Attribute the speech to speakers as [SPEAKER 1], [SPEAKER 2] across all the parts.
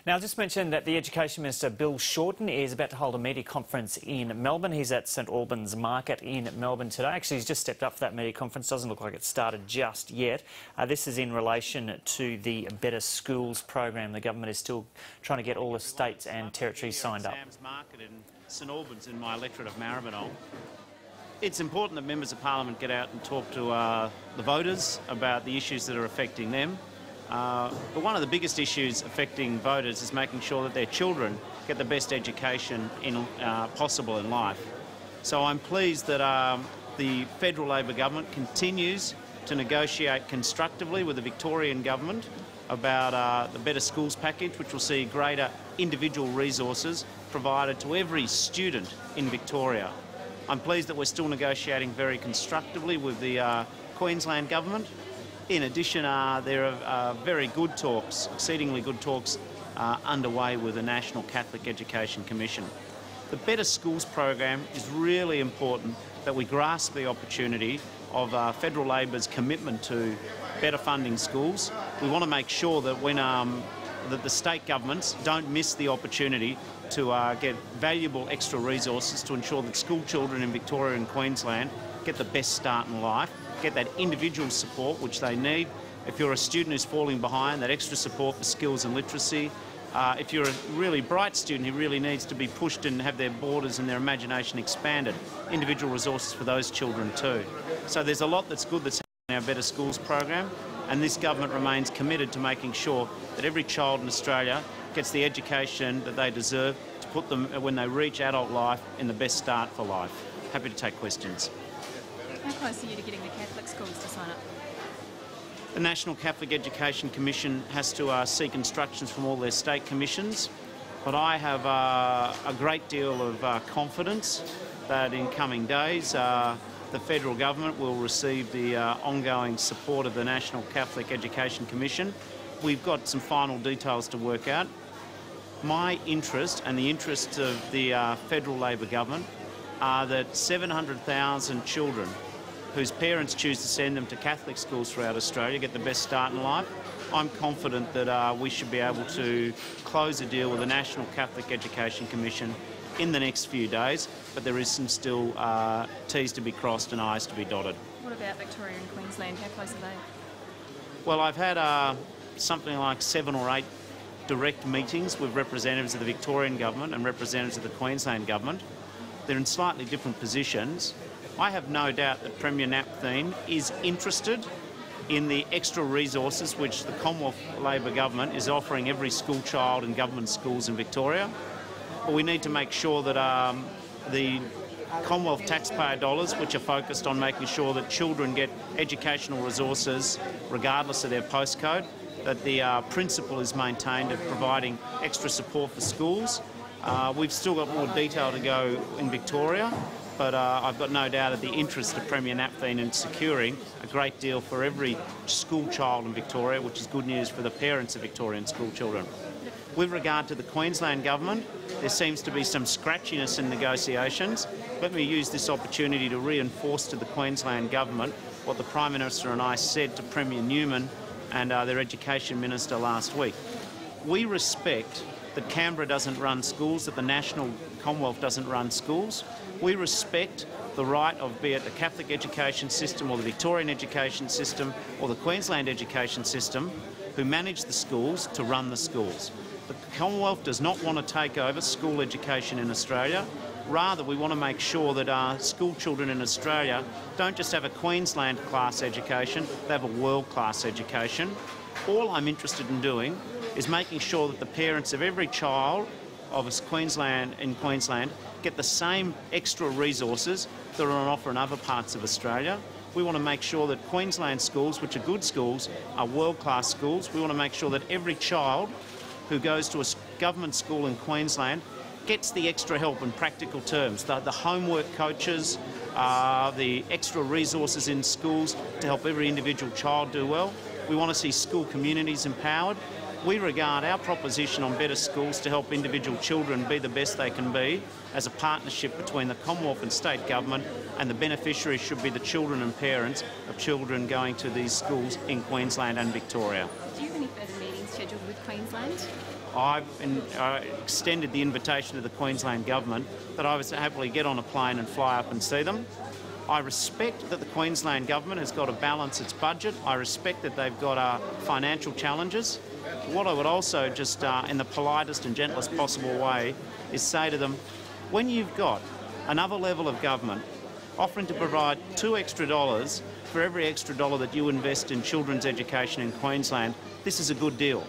[SPEAKER 1] Now, I'll just mention that the Education Minister, Bill Shorten, is about to hold a media conference in Melbourne. He's at St Albans Market in Melbourne today. Actually, he's just stepped up for that media conference. Doesn't look like it's started just yet. This is in relation to the Better Schools program. The government is still trying to get all the states and territories signed up.
[SPEAKER 2] Market in St Albans in my electorate of Maribyrnong. It's important that members of Parliament get out and talk to the voters about the issues that are affecting them. But one of the biggest issues affecting voters is making sure that their children get the best education possible in life. So I'm pleased that the federal Labor government continues to negotiate constructively with the Victorian government about the Better Schools package, which will see greater individual resources provided to every student in Victoria. I'm pleased that we're still negotiating very constructively with the Queensland government. In addition, there are very good talks, exceedingly good talks underway with the National Catholic Education Commission. The Better Schools program is really important that we grasp the opportunity of federal Labor's commitment to better funding schools. We want to make sure that that the state governments don't miss the opportunity to get valuable extra resources to ensure that school children in Victoria and Queensland get the best start in life, get that individual support which they need. If you're a student who's falling behind, that extra support for skills and literacy. If you're a really bright student who really needs to be pushed and have their borders and their imagination expanded, individual resources for those children too. So there's a lot that's good that's happening in our Better Schools program, and this government remains committed to making sure that every child in Australia gets the education that they deserve to put them, when they reach adult life, in the best start for life. Happy to take questions.
[SPEAKER 3] How close are you to getting the Catholic schools to sign up?
[SPEAKER 2] The National Catholic Education Commission has to seek instructions from all their state commissions, but I have a great deal of confidence that in coming days the federal government will receive the ongoing support of the National Catholic Education Commission. We've got some final details to work out. My interest and the interest of the federal Labor government are that 700,000 children whose parents choose to send them to Catholic schools throughout Australia get the best start in life. I'm confident that we should be able to close a deal with the National Catholic Education Commission in the next few days, but there is some still T's to be crossed and I's to be dotted.
[SPEAKER 3] What about Victoria and Queensland? How close are they?
[SPEAKER 2] Well, I've had something like 7 or 8 direct meetings with representatives of the Victorian government and representatives of the Queensland government. They're in slightly different positions. I have no doubt that Premier Napthine is interested in the extra resources which the Commonwealth Labor government is offering every school child in government schools in Victoria. But we need to make sure that the Commonwealth taxpayer dollars, which are focused on making sure that children get educational resources regardless of their postcode, that the principle is maintained of providing extra support for schools. We've still got more detail to go in Victoria, but I've got no doubt of the interest of Premier Napthine in securing a great deal for every school child in Victoria, which is good news for the parents of Victorian school children. With regard to the Queensland government, there seems to be some scratchiness in negotiations. Let me use this opportunity to reinforce to the Queensland government what the Prime Minister and I said to Premier Newman and their Education Minister last week. We respect that Canberra doesn't run schools, that the National Commonwealth doesn't run schools. We respect the right of, be it the Catholic education system or the Victorian education system or the Queensland education system, who manage the schools, to run the schools. The Commonwealth does not want to take over school education in Australia. Rather, we want to make sure that our school children in Australia don't just have a Queensland class education, they have a world-class education. All I'm interested in doing is making sure that the parents of every child of Queensland get the same extra resources that are on offer in other parts of Australia. We want to make sure that Queensland schools, which are good schools, are world-class schools. We want to make sure that every child who goes to a government school in Queensland gets the extra help in practical terms, the homework coaches, the extra resources in schools to help every individual child do well. We want to see school communities empowered. We regard our proposition on better schools to help individual children be the best they can be as a partnership between the Commonwealth and state government, and the beneficiaries should be the children and parents of children going to these schools in Queensland and Victoria.
[SPEAKER 3] Do you have any further meetings scheduled with Queensland?
[SPEAKER 2] I've extended the invitation to the Queensland Government that I would happily get on a plane and fly up and see them. I respect that the Queensland Government has got to balance its budget. I respect that they've got financial challenges. What I would also just, in the politest and gentlest possible way, is say to them, when you've got another level of government offering to provide $2 extra for every extra dollar that you invest in children's education in Queensland, this is a good deal.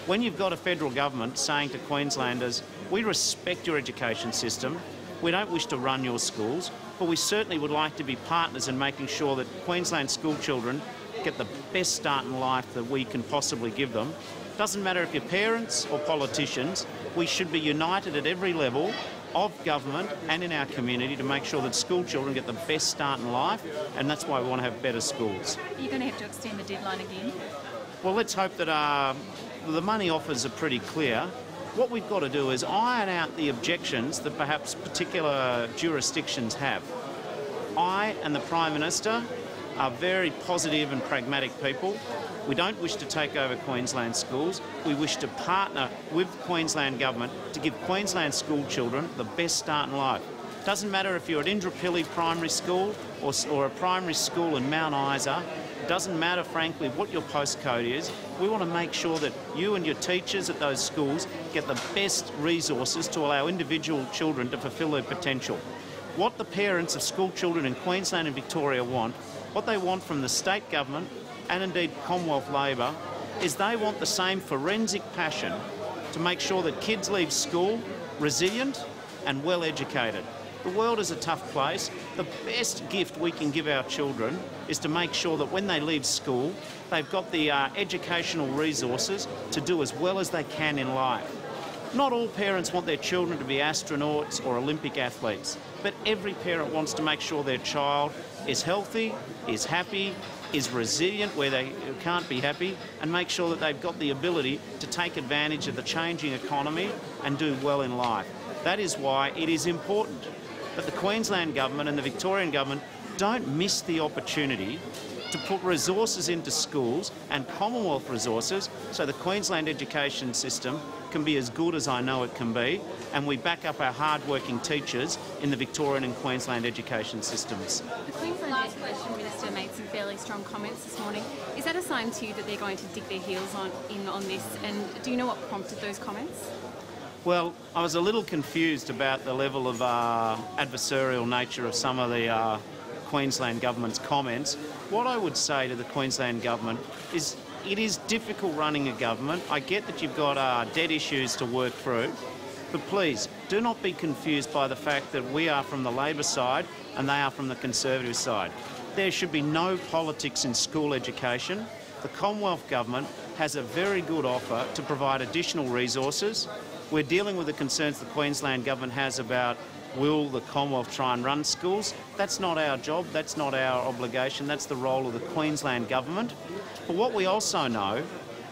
[SPEAKER 2] When you've got a federal government saying to Queenslanders, we respect your education system, we don't wish to run your schools, but we certainly would like to be partners in making sure that Queensland school children get the best start in life that we can possibly give them. Doesn't matter if you're parents or politicians, we should be united at every level of government and in our community to make sure that school children get the best start in life, and that's why we want to have better schools.
[SPEAKER 3] Are you going to have to extend the deadline again?
[SPEAKER 2] Well, let's hope that the money offers are pretty clear. What we've got to do is iron out the objections that perhaps particular jurisdictions have. I and the Prime Minister are very positive and pragmatic people. We don't wish to take over Queensland schools. We wish to partner with the Queensland Government to give Queensland school children the best start in life. Doesn't matter if you're at Indooroopilly Primary School or a primary school in Mount Isa. It doesn't matter, frankly, what your postcode is. We want to make sure that you and your teachers at those schools get the best resources to allow individual children to fulfil their potential. What the parents of school children in Queensland and Victoria want, what they want from the state government and indeed Commonwealth Labor, is they want the same forensic passion to make sure that kids leave school resilient and well educated. The world is a tough place. The best gift we can give our children is to make sure that when they leave school, they've got the educational resources to do as well as they can in life. Not all parents want their children to be astronauts or Olympic athletes, but every parent wants to make sure their child is healthy, is happy, is resilient where they can't be happy, and make sure that they've got the ability to take advantage of the changing economy and do well in life. That is why it is important that the Queensland Government and the Victorian Government don't miss the opportunity to put resources into schools and Commonwealth resources so the Queensland education system can be as good as I know it can be, and we back up our hard-working teachers in the Victorian and Queensland education systems.
[SPEAKER 4] The Queensland Education Minister made some fairly strong comments this morning. Is that a sign to you that they're going to dig their heels on this, and do you know what prompted those comments?
[SPEAKER 2] Well, I was a little confused about the level of adversarial nature of some of the Queensland Government's comments. What I would say to the Queensland Government is it is difficult running a government. I get that you've got debt issues to work through, but please do not be confused by the fact that we are from the Labor side and they are from the Conservative side. There should be no politics in school education. The Commonwealth Government has a very good offer to provide additional resources. We're dealing with the concerns the Queensland Government has about will the Commonwealth try and run schools. That's not our job, that's not our obligation, that's the role of the Queensland Government. But what we also know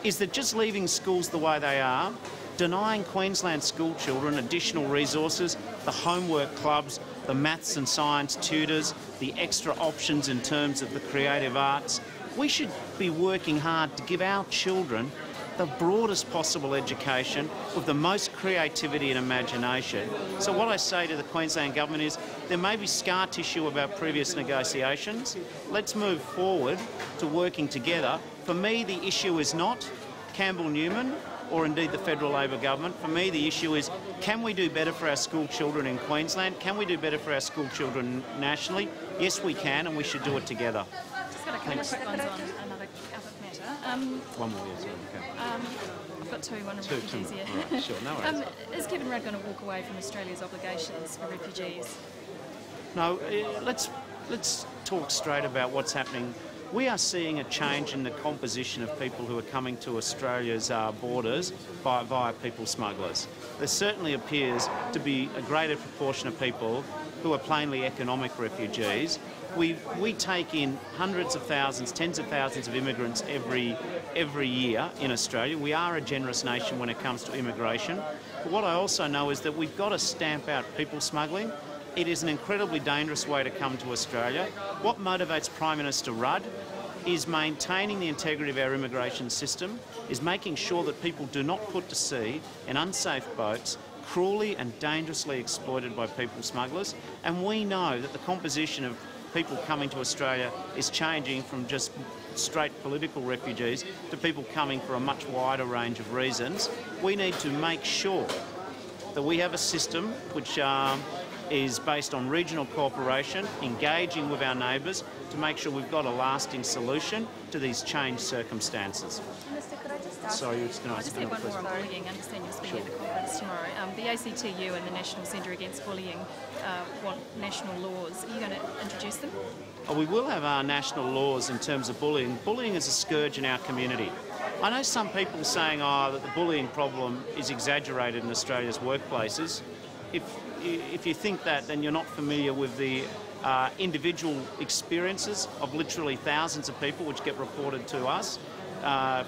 [SPEAKER 2] is that just leaving schools the way they are, denying Queensland school children additional resources, the homework clubs, the maths and science tutors, the extra options in terms of the creative arts, we should be working hard to give our children the broadest possible education with the most creativity and imagination. So what I say to the Queensland Government is there may be scar tissue about previous negotiations. Let's move forward to working together. For me, the issue is not Campbell Newman or indeed the Federal Labor Government. For me, the issue is can we do better for our school children in Queensland? Can we do better for our school children nationally? Yes, we can, and we should do it together.
[SPEAKER 3] Just got a couple of quick ones on another matter.
[SPEAKER 2] One more, yes. Okay.
[SPEAKER 3] I've got two, one on
[SPEAKER 2] Two,
[SPEAKER 3] refugees here.
[SPEAKER 2] right, sure, no worries.
[SPEAKER 3] Is Kevin Rudd going to walk away from Australia's obligations for refugees?
[SPEAKER 2] No, let's talk straight about what's happening. We are seeing a change in the composition of people who are coming to Australia's borders via people smugglers. There certainly appears to be a greater proportion of people who are plainly economic refugees. We take in hundreds of thousands, tens of thousands of immigrants every year in Australia. We are a generous nation when it comes to immigration. But what I also know is that we've got to stamp out people smuggling. It is an incredibly dangerous way to come to Australia. What motivates Prime Minister Rudd? is maintaining the integrity of our immigration system, is making sure that people do not put to sea in unsafe boats, cruelly and dangerously exploited by people smugglers. And we know that the composition of people coming to Australia is changing from just straight political refugees to people coming for a much wider range of reasons. We need to make sure that we have a system which is based on regional cooperation, engaging with our neighbours to make sure we've got a lasting solution to these changed circumstances.
[SPEAKER 3] Minister, could I just ask?
[SPEAKER 2] Sorry, you were just going to
[SPEAKER 3] I
[SPEAKER 2] ask
[SPEAKER 3] just have
[SPEAKER 2] another
[SPEAKER 3] one more
[SPEAKER 2] question.
[SPEAKER 3] on bullying. I understand you're speaking at the conference tomorrow. The ACTU and the National Centre Against Bullying want national laws. Are you going to introduce them?
[SPEAKER 2] We will have our national laws in terms of bullying. Bullying is a scourge in our community. I know some people saying that the bullying problem is exaggerated in Australia's workplaces. If you think that, then you're not familiar with the individual experiences of literally thousands of people which get reported to us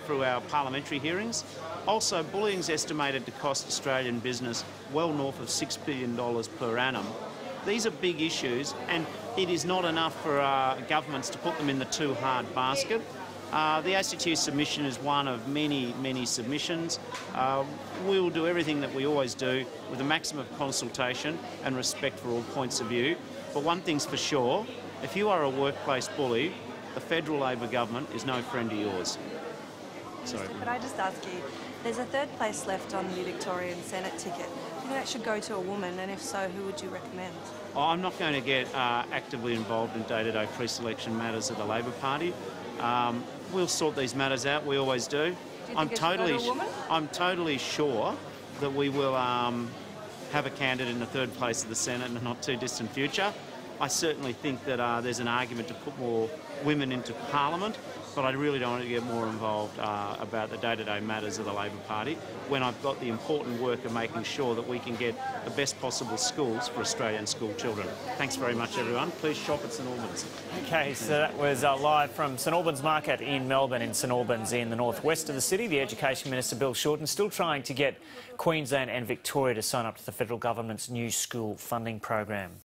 [SPEAKER 2] through our parliamentary hearings. Also, bullying is estimated to cost Australian business well north of $6 billion per annum. These are big issues, and it is not enough for governments to put them in the too hard basket. The ACTU submission is one of many, many submissions. We will do everything that we always do with a maximum of consultation and respect for all points of view. But one thing's for sure, if you are a workplace bully, the federal Labor government is no friend of yours. Sorry.
[SPEAKER 5] Could I just ask you, there's a third place left on the Victorian Senate ticket. Do you think that should go to a woman, and if so, who would you recommend?
[SPEAKER 2] I'm not going to get actively involved in day-to-day pre-selection matters of the Labor Party. We'll sort these matters out, we always do.
[SPEAKER 5] Do you think it should go to a woman?
[SPEAKER 2] I'm totally sure that we will have a candidate in the third place of the Senate in the not too distant future. I certainly think that there's an argument to put more women into Parliament, but I really don't want to get more involved about the day-to-day matters of the Labor Party when I've got the important work of making sure that we can get the best possible schools for Australian school children. Thanks very much, everyone. Please shop at St Albans.
[SPEAKER 1] Okay, so that was live from St Albans Market in Melbourne, in St Albans in the northwest of the city. The Education Minister, Bill Shorten, still trying to get Queensland and Victoria to sign up to the federal government's new school funding program.